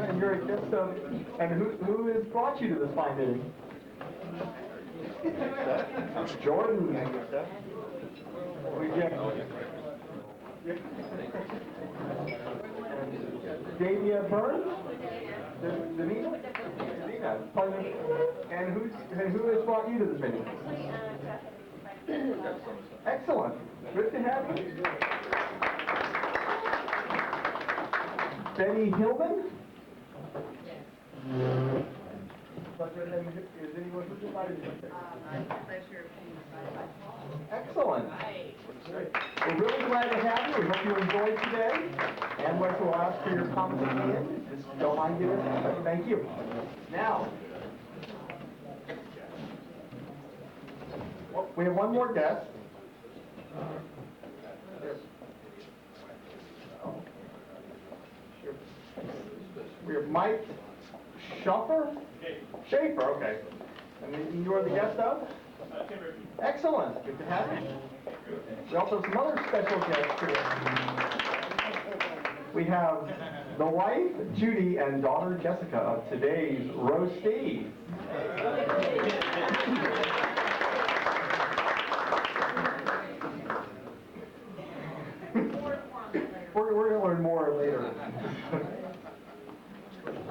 And you're a guest of, and who has brought you to this fine meeting? Jordan. Davia Burns? Davina. And who has brought you to this meeting? Excellent. Good to have you. Benny Hillman? Is anyone who's invited you? Excellent. We're really glad to have you. We hope you enjoyed today. And what will ask for your comments at the end. Just don't mind giving us. Thank you. Now, we have one more guest. We have Mike Schaefer? Schaefer, okay. And you are the guest of? Excellent. Good to have you. We also have some other special guests here. We have the wife, Judy, and daughter, Jessica, of today's roastee. We're going to learn more later.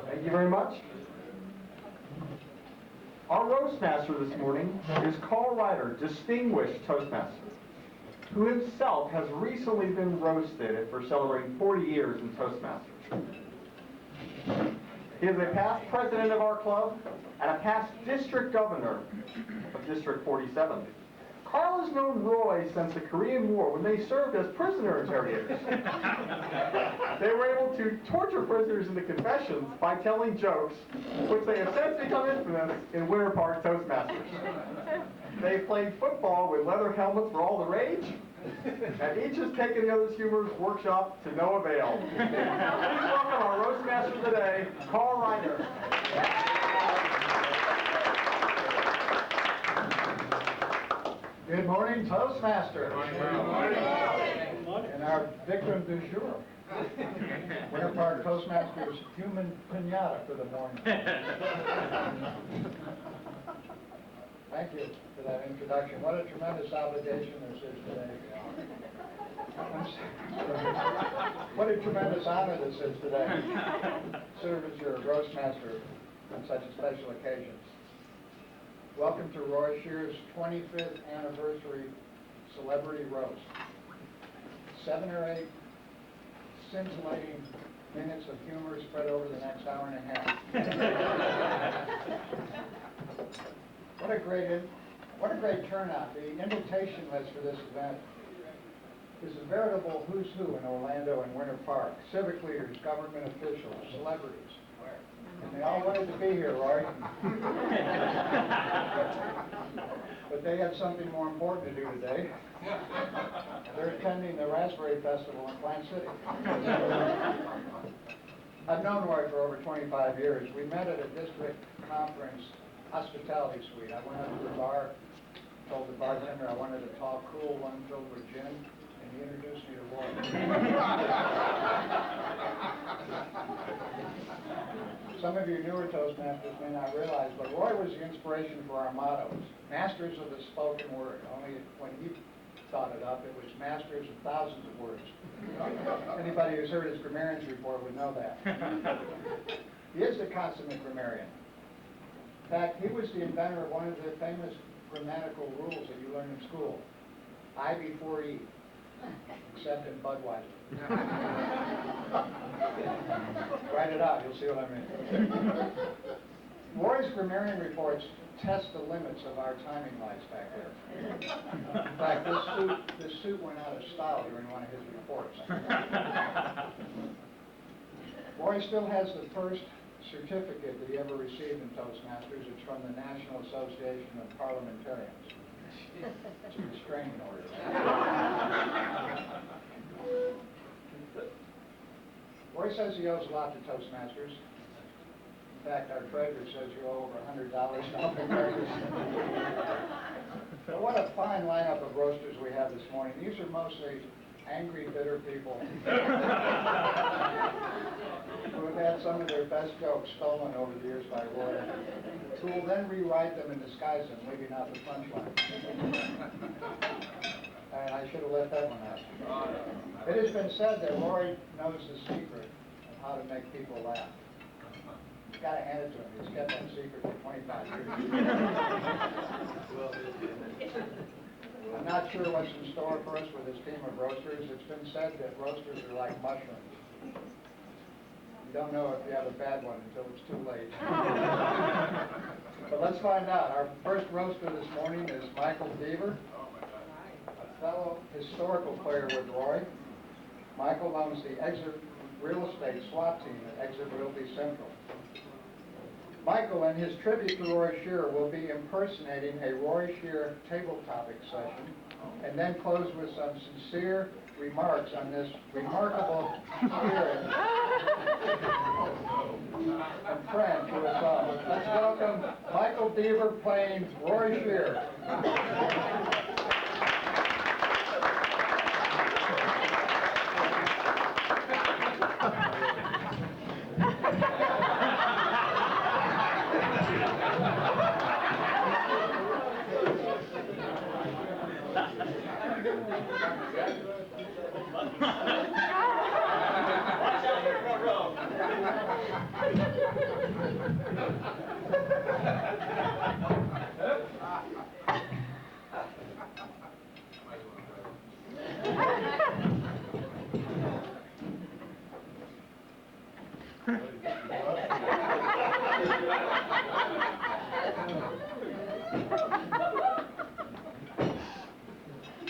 Thank you very much. Our roast master this morning is Carl Ryder, distinguished Toastmaster, who himself has recently been roasted for celebrating 40 years in Toastmasters. He is a past president of our club and a past district governor of District 47. Carl has known Roy since the Korean War when they served as prisoner interrogators. They were able to torture prisoners into confessions by telling jokes, which they have since become infamous in Winter Park Toastmasters. They played football with leather helmets for all the rage, and each has taken the other's humor's workshop to no avail. Please welcome our roast master today, Carl Ryder. Good morning, Toastmaster. Good morning. And our victim du jour, Winter Park Toastmasters human pinata for the morning. Thank you for that introduction. What a tremendous obligation this is today. What a tremendous honor this is today. Serve as your roast master on such a special occasion. Welcome to Roy Shear's 25th anniversary celebrity roast. 7 or 8 scintillating minutes of humor spread over the next hour and a half. What a great turnout. The invitation list for this event is a veritable who's who in Orlando and Winter Park. Civic leaders, government officials, celebrities. And they all wanted to be here, Roy. But they have something more important to do today. They're attending the Raspberry Festival in Plant City. I've known Roy for over 25 years. We met at a district conference hospitality suite. I went up to the bar, told the bartender I wanted a tall, cool one filled with gin, and he introduced me to Roy. Some of you newer Toastmasters may not realize, but Roy was the inspiration for our mottos. Masters of the spoken word. Only when he thought it up, it was masters of thousands of words. Anybody who's heard his grammarian's report would know that. He is the consummate grammarian. In fact, he was the inventor of one of the famous grammatical rules that you learn in school. I before E, except in Budweiser. Write it out, you'll see what I mean. Roy's grammarian reports test the limits of our timing lights back there. In fact, this suit went out of style during one of his reports. Roy still has the first certificate that he ever received in Toastmasters. It's from the National Association of Parliamentarians. It's a restraining order. Roy says he owes a lot to Toastmasters. In fact, our treasurer says you owe over $100 now. But what a fine lineup of roasters we have this morning. These are mostly angry, bitter people who have had some of their best best jokes stolen over the years by Roy, who will then rewrite them and disguise them, leaving out the punchline. And I should have let that one out. It has been said that Roy knows the secret of how to make people laugh. You've got to hand it to him. He's kept that secret for 25 years. I'm not sure what's in store for us with this team of roasters. It's been said that roasters are like mushrooms. You don't know if you have a bad one until it's too late. But let's find out. Our first roaster this morning is Michael Deaver, a fellow historical player with Roy. Michael owns the Exit Real Estate SWAT team at Exit Realty Central. Michael, in his tribute to Roy Shearer, will be impersonating a Roy Shearer table topic session, and then close with some sincere remarks on this remarkable spirit and friend to us all. Let's welcome Michael Deaver playing Roy Shearer.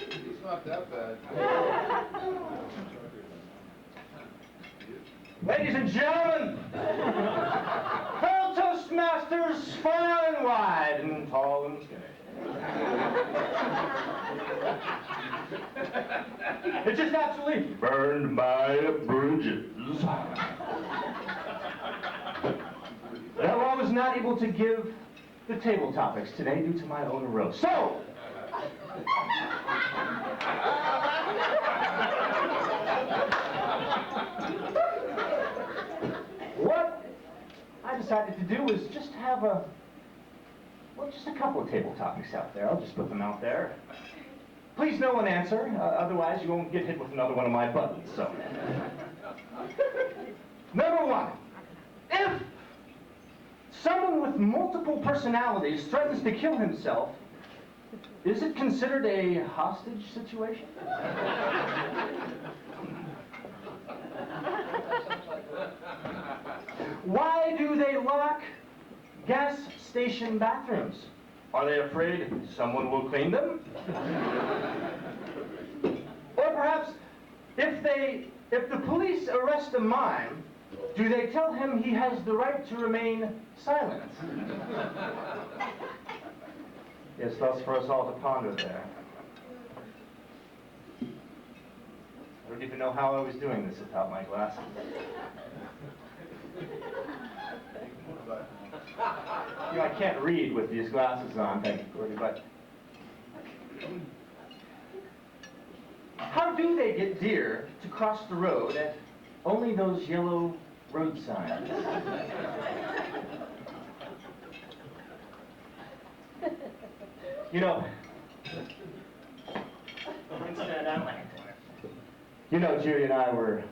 It's not that bad. Ladies and gentlemen, fellow Toastmasters, far and wide and tall and skinny. It just absolutely burned my bridges. Well, I was not able to give the table topics today due to my own roast. So, what I decided to do was just have just a couple of table topics out there. I'll just put them out there. Please no one answer, otherwise you won't get hit with another one of my buttons, so. Number one, if someone with multiple personalities threatens to kill himself, is it considered a hostage situation? Why do they lock gas station bathrooms? Are they afraid someone will clean them? Or perhaps, if the police arrest a mime, do they tell him he has the right to remain silent? Yes, thus for us all to ponder there. I don't even know how I was doing this without my glasses. You know, I can't read with these glasses on, thank you, Gordy, but how do they get deer to cross the road at only those yellow road signs? You know, Judy and I were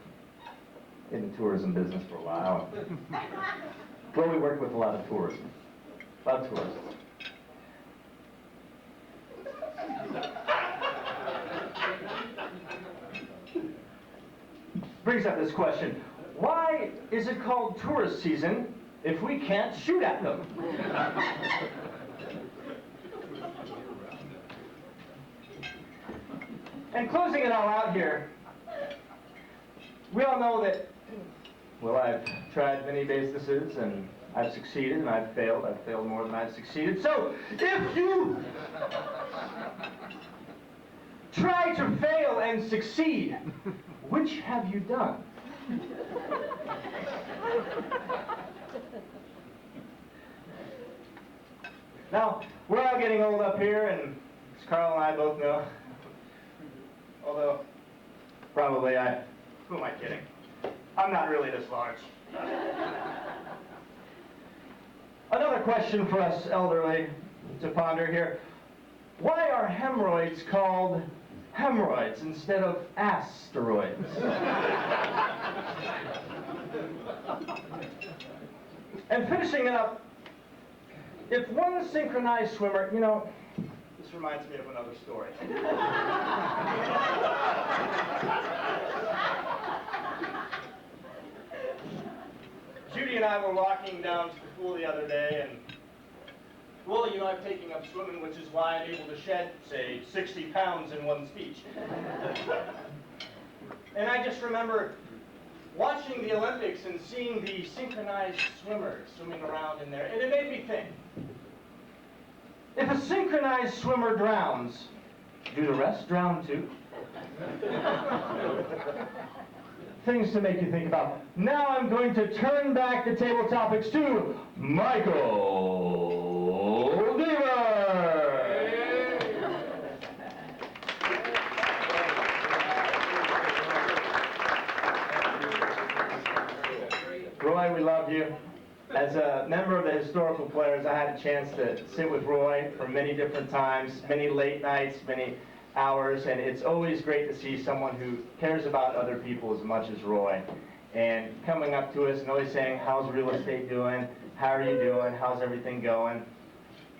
in the tourism business for a while. Well, we worked with a lot of tourism. A lot of tourists. Brings up this question. Why is it called tourist season if we can't shoot at them? And closing it all out here, we all know that, well, I've tried many businesses and I've succeeded and I've failed more than I've succeeded. So if you try to fail and succeed, which have you done? Now, we're all getting old up here, and as Carl and I both know, although probably who am I kidding? I'm not really this large. Another question for us elderly to ponder here. Why are hemorrhoids called hemorrhoids instead of asteroids? And finishing it up, if one synchronized swimmer, you know, this reminds me of another story. Judy and I were walking down to the pool the other day, and well, you know, I'm taking up swimming, which is why I'm able to shed, say, 60 pounds in one speech. And I just remember watching the Olympics and seeing the synchronized swimmers swimming around in there, and it made me think, if a synchronized swimmer drowns, do the rest drown too? Things to make you think about. Now I'm going to turn back the table topics to Michael Deaver. Roy, we love you. As a member of the Historical Players, I had a chance to sit with Roy for many different times, many late nights, many hours, and it's always great to see someone who cares about other people as much as Roy. And coming up to us and always saying, how's real estate doing? How are you doing? How's everything going?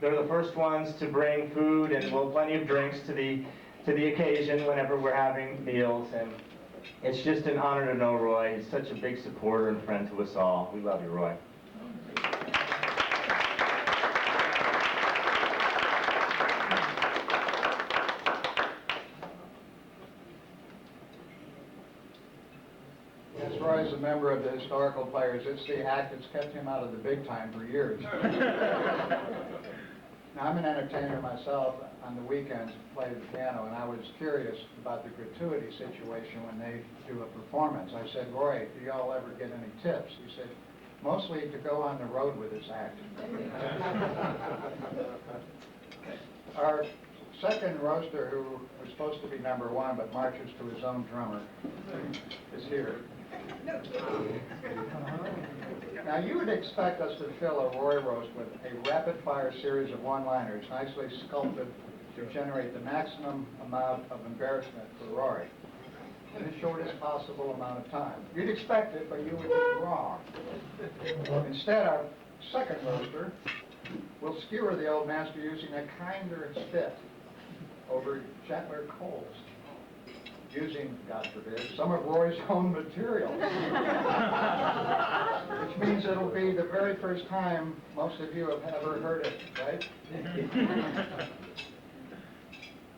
They're the first ones to bring food and, well, plenty of drinks to the occasion whenever we're having meals. And it's just an honor to know Roy. He's such a big supporter and friend to us all. We love you, Roy. As Roy is a member of the Historical Players, it's the act that's kept him out of the big time for years. Now, I'm an entertainer myself. On the weekends, play the piano, and I was curious about the gratuity situation when they do a performance. I said, Roy, do y'all ever get any tips? He said, mostly to go on the road with this act. Our second roaster, who was supposed to be number one but marches to his own drummer, is here. Now, you would expect us to fill a Roy roast with a rapid-fire series of one-liners nicely sculpted to generate the maximum amount of embarrassment for Roy in the shortest possible amount of time. You'd expect it, but you would be wrong. Instead, our second roaster will skewer the old master using a kinder spit over gentler coals, using, God forbid, some of Roy's own material. Which means it'll be the very first time most of you have ever heard it, right?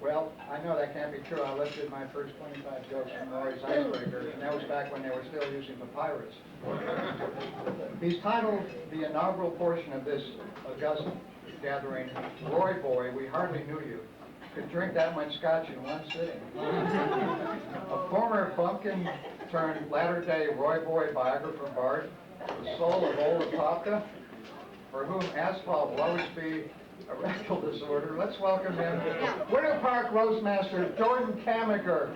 Well, I know that can't be true. I lifted my first 25 jokes from Roy's icebreaker, and that was back when they were still using papyrus. He's titled the inaugural portion of this august gathering, Roy Boy, We Hardly Knew You. Could drink that much scotch in one sitting. A former bumpkin turned latter-day Roy Boy biographer bard, the soul of old Apopka, for whom asphalt will always be a rectal disorder. Let's welcome in Winter Park Roastmaster Jordan Kamiker.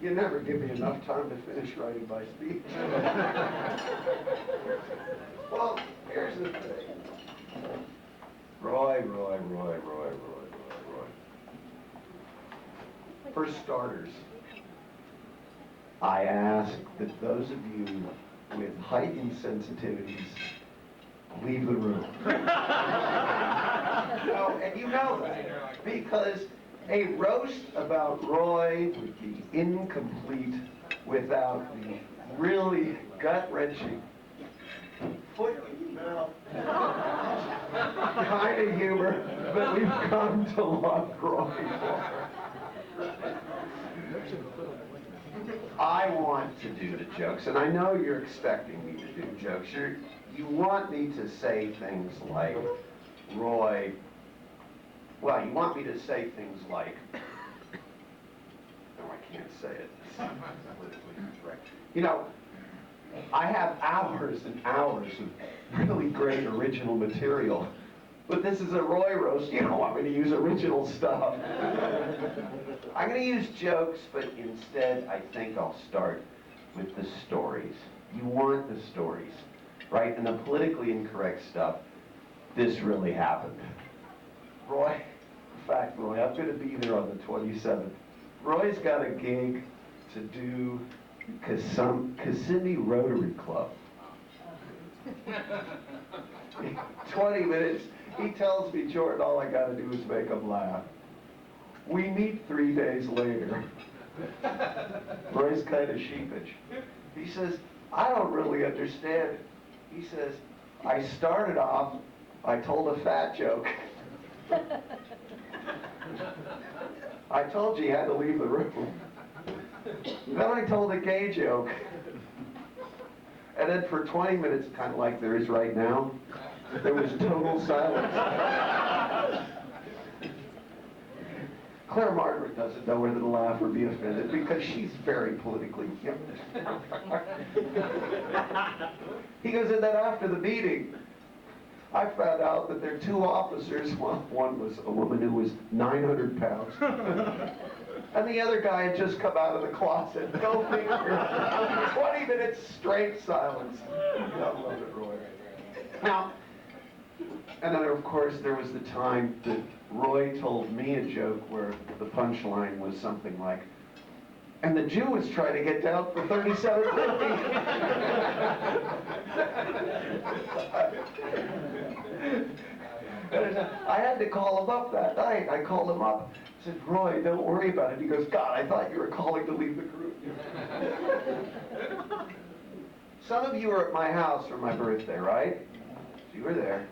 You never give me enough time to finish writing my speech. Well, here's the thing. Roy. For starters, I ask that those of you with heightened sensitivities leave the room. No, and you know that, because a roast about Roy would be incomplete without the really gut-wrenching, foot-in-the-mouth kind of humor that we've come to love Roy for. I want to do the jokes, and I know you're expecting me to do jokes. You want me to say things like, Roy, well, you want me to say things like, no, I can't say it. It's politically incorrect. You know, I have hours and hours of really great original material, but this is a Roy roast. You don't want me to use original stuff. I'm going to use jokes, but instead I think I'll start with the stories. You want the stories, right? And the politically incorrect stuff, this really happened. Roy, in fact, Roy, I'm gonna be there on the 27th. Roy's got a gig to do Kissimmee Rotary Club. 20 minutes. He tells me, Jordan, all I gotta do is make him laugh. We meet 3 days later. Roy's kind of sheepish. He says, I don't really understand it. He says, I started off, I told a fat joke. I told you had to leave the room. Then I told a gay joke. And then for 20 minutes, kind of like there is right now, there was total silence. Claire Margaret doesn't know whether to laugh or be offended because she's very politically gifted. He goes, and then after the meeting, I found out that there are 2 officers. One was a woman who was 900 pounds. And the other guy had just come out of the closet. Go figure. 20 minutes straight silence. I love it, Roy. Now, and then of course there was the time that Roy told me a joke where the punchline was something like, and the Jew was trying to get down for $37.50. I had to call him up that night. I called him up. I said, Roy, don't worry about it. He goes, God, I thought you were calling to leave the group. Some of you were at my house for my birthday, right? So you were there.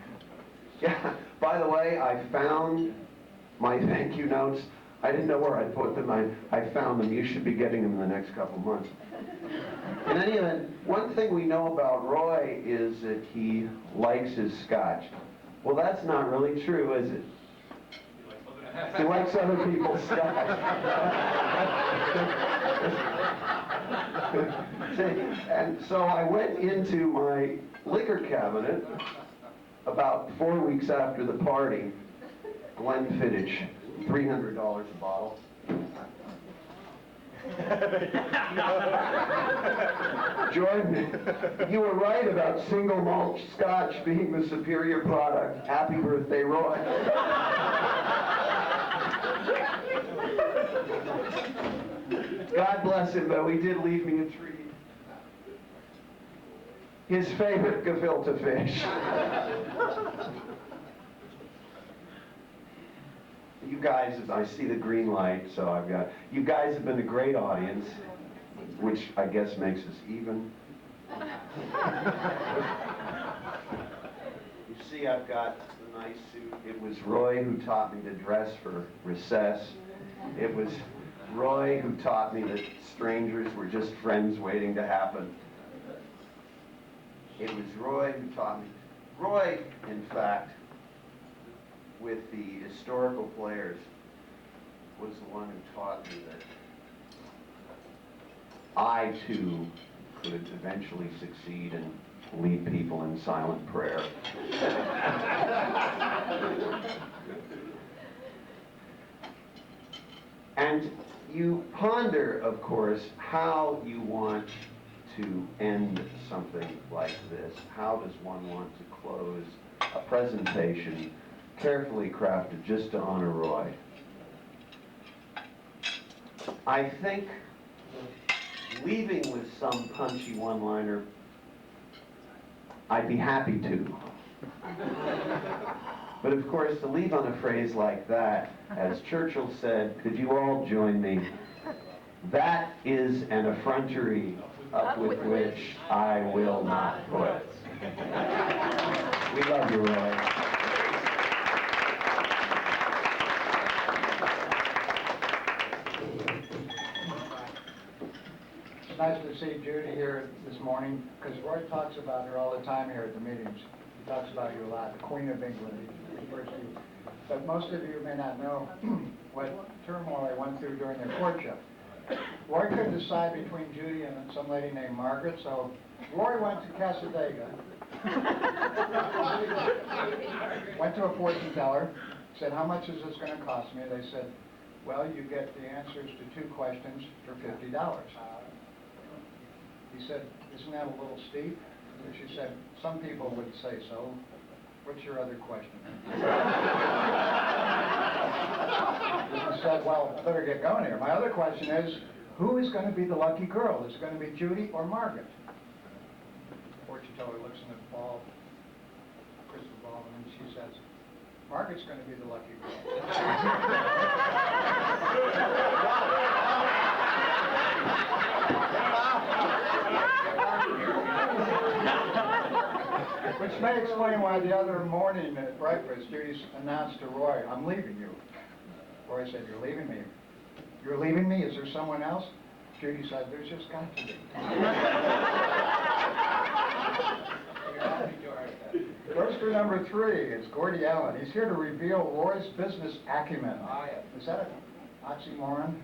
Yeah, by the way, I found my thank you notes. I didn't know where I'd put them. I found them. You should be getting them in the next couple months. In any event, one thing we know about Roy is that he likes his scotch. Well, that's not really true, is it? He likes other people's scotch. And so I went into my liquor cabinet about 4 weeks after the party. Glenfiddich, $300 a bottle. Jordan, you were right about single malt scotch being the superior product. Happy birthday, Roy. God bless him, though. He did leave me a treat. His favorite gefilte fish. You guys, I see the green light, so I've got, you guys have been a great audience, which I guess makes us even. You see, I've got the nice suit. It was Roy who taught me to dress for recess. It was Roy who taught me that strangers were just friends waiting to happen. It was Roy who taught me. Roy, in fact, with the historical players, was the one who taught me that I, too, could eventually succeed and lead people in silent prayer. And you ponder, of course, how you want to end something like this. How does one want to close a presentation carefully crafted just to honor Roy? I think leaving with some punchy one-liner, I'd be happy to. But of course, to leave on a phrase like that, as Churchill said, could you all join me? That is an effrontery up with which I will not put. We love you, Roy. It's nice to see Judy here this morning, because Roy talks about her all the time here at the meetings. He talks about you a lot, the Queen of England, he refers to you. But most of you may not know what turmoil they went through during their courtship. Roy couldn't decide between Judy and some lady named Margaret, so Roy went to Casadega, went to a fortune teller, said, how much is this going to cost me? They said, well, you get the answers to 2 questions for $50. He said, isn't that a little steep? And she said, some people would say so. What's your other question? He said, well, I better get going here. My other question is, who is going to be the lucky girl? Is it going to be Judy or Margaret? Fortune teller looks in the ball, crystal ball, and then she says, Margaret's going to be the lucky girl. Which may explain why the other morning at breakfast, Judy announced to Roy, I'm leaving you. Roy said, you're leaving me? You're leaving me? Is there someone else? Judy said, there's just got to be. Roaster number 3 is Gordy Allen. He's here to reveal Roy's business acumen. Is that an oxymoron?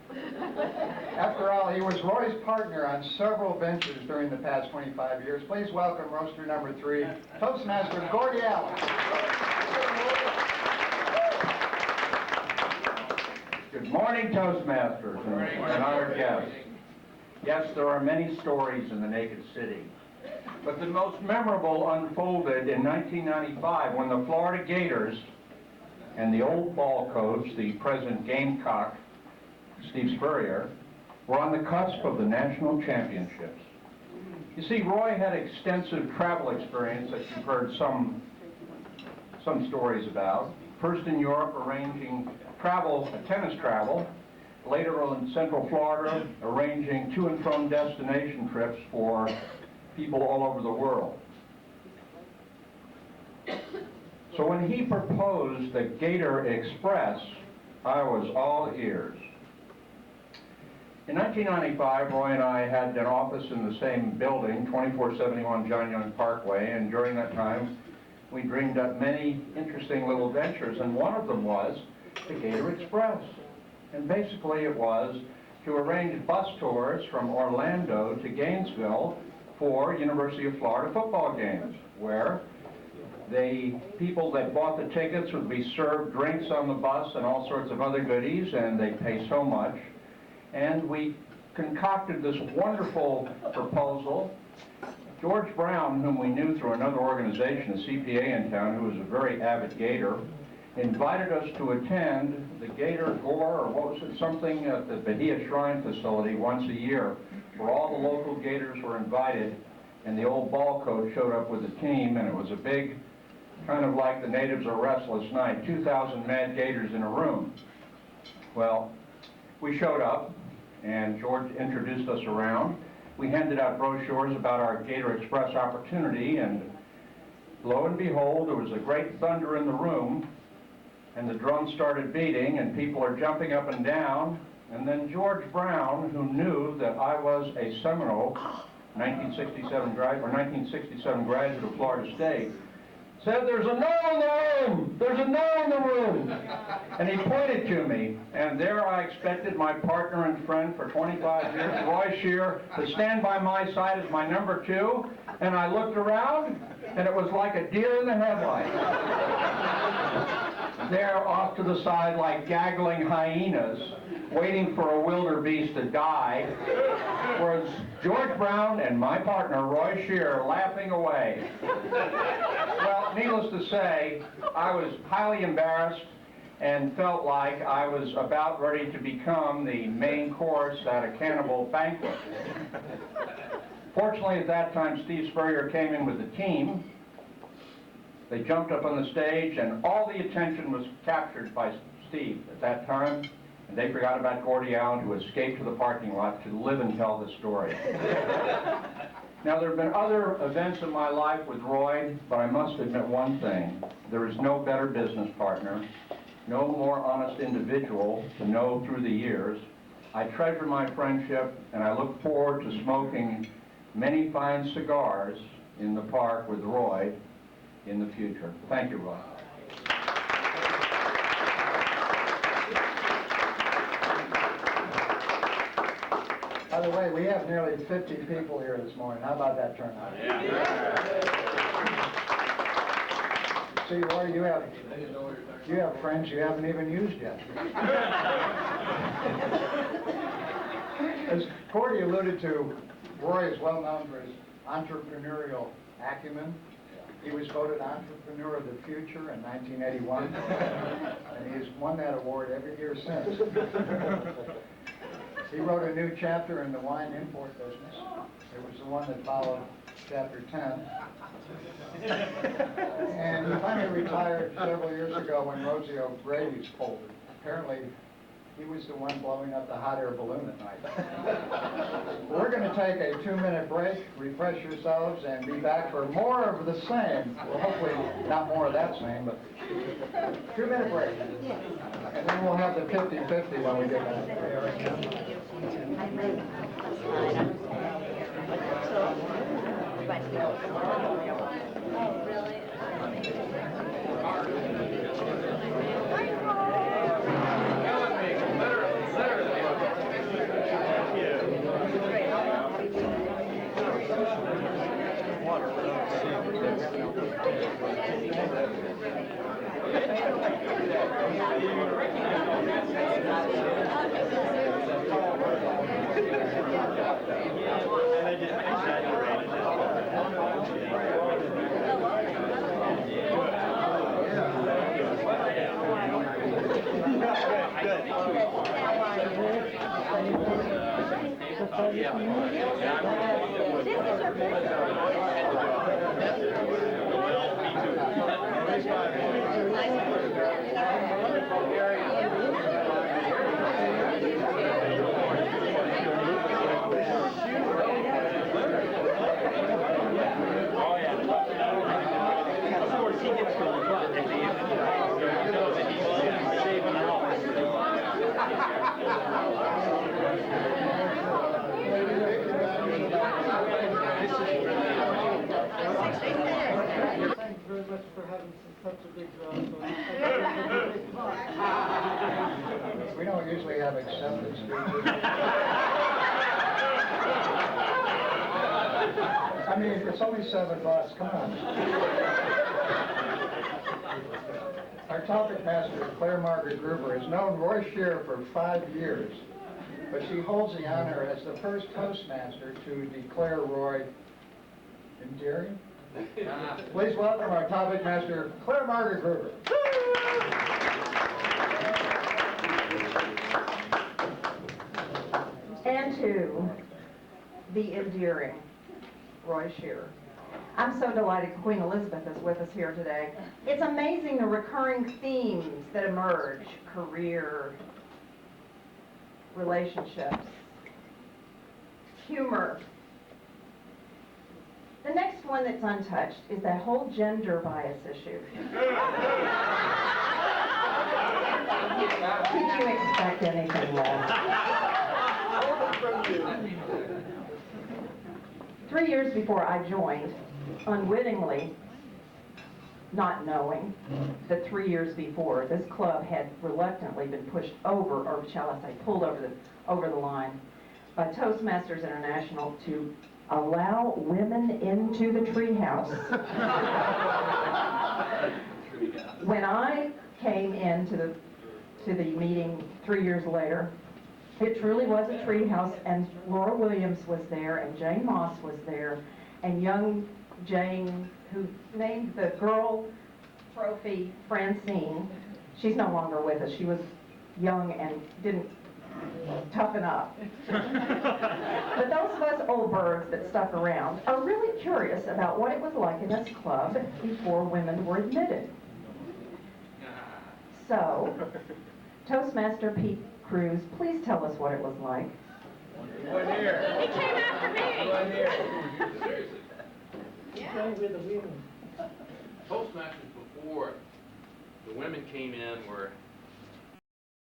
After all, he was Roy's partner on several ventures during the past 25 years. Please welcome roaster number 3, Toastmaster Gordy Allen. Good morning, Toastmasters and honored guests. Yes, there are many stories in the Naked City, but the most memorable unfolded in 1995 when the Florida Gators and the old ball coach, the present Gamecock, Steve Spurrier, were on the cusp of the national championships. You see, Roy had extensive travel experience that you've heard some stories about. First in Europe, arranging tennis travel. Later in Central Florida, arranging to and from destination trips for people all over the world. So when he proposed the Gator Express, I was all ears. In 1995, Roy and I had an office in the same building, 2471 John Young Parkway, and during that time, we dreamed up many interesting little ventures, and one of them was the Gator Express. And basically it was to arrange bus tours from Orlando to Gainesville for University of Florida football games, where the people that bought the tickets would be served drinks on the bus and all sorts of other goodies, and they'd pay so much. And we concocted this wonderful proposal. George Brown, whom we knew through another organization, a CPA in town, who was a very avid Gator, invited us to attend the Gator Gore, or what was it, something at the Bahia Shrine facility once a year, where all the local Gators were invited, and the old ball coach showed up with a team, and it was a big, kind of like the Natives Are Restless night, 2,000 mad Gators in a room. Well, we showed up, and George introduced us around. We handed out brochures about our Gator Express opportunity, and lo and behold, there was a great thunder in the room, and the drums started beating, and people are jumping up and down, and then George Brown, who knew that I was a Seminole 1967 graduate of Florida State, said, "There's a no in the room! There's a no in the room!" And he pointed to me, and there I expected my partner and friend for 25 years, Roy Shear, to stand by my side as my number 2, and I looked around, and it was like a deer in the headlights. There off to the side like gaggling hyenas, waiting for a wildebeest to die, was George Brown and my partner, Roy Shear, laughing away. Well, needless to say, I was highly embarrassed and felt like I was about ready to become the main course at a cannibal banquet. Fortunately, at that time, Steve Spurrier came in with the team. They jumped up on the stage, and all the attention was captured by Steve at that time. And they forgot about Gordy Allen, who escaped to the parking lot to live and tell the story. Now, there have been other events in my life with Roy, but I must admit one thing. There is no better business partner, no more honest individual to know through the years. I treasure my friendship, and I look forward to smoking many fine cigars in the park with Roy in the future. Thank you, Roy. By the way, we have nearly 50 people here this morning. How about that turnout? Yeah. See, Roy, you have friends you haven't even used yet. As Gordy alluded to, Roy is well known for his entrepreneurial acumen. He was voted Entrepreneur of the Future in 1981, and he has won that award every year since. He wrote a new chapter in the wine import business. It was the one that followed chapter 10. And he finally retired several years ago when Rosie O'Grady's folded. Apparently, he was the one blowing up the hot air balloon at night. We're going to take a 2-minute break, refresh yourselves, and be back for more of the same. Well, hopefully not more of that same, but 2-minute break. And then we'll have the 50-50 when we get back. Thank you very much for having such a big We don't usually have acceptance speeches. I mean, it's only $7, come on. Our topic master, Claire Margaret Gruber, has known Roy Scheer for 5 years, but she holds the honor as the first Toastmaster to declare Roy endearing. Please welcome our topic master, Claire Margaret Gruber. And to the endearing Roy Scheer. I'm so delighted Queen Elizabeth is with us here today. It's amazing the recurring themes that emerge: career, relationships, humor. The next one that's untouched is that whole gender bias issue. Did you expect anything less? 3 years before I joined, unwittingly, not knowing that 3 years before, this club had reluctantly been pushed over, or shall I say, pulled over the line by Toastmasters International to allow women into the treehouse. When I came into the meeting 3 years later, it truly was a treehouse, and Laura Williams was there, and Jane Moss was there, and young Jane, who named the girl trophy Francine. She's no longer with us. She was young and didn't toughen up. But those of us old birds that stuck around are really curious about what it was like in this club before women were admitted. So, Toastmaster Pete Cruz, please tell us what it was like. One here. It came after me. One here. With the women. Toastmasters before the women came in were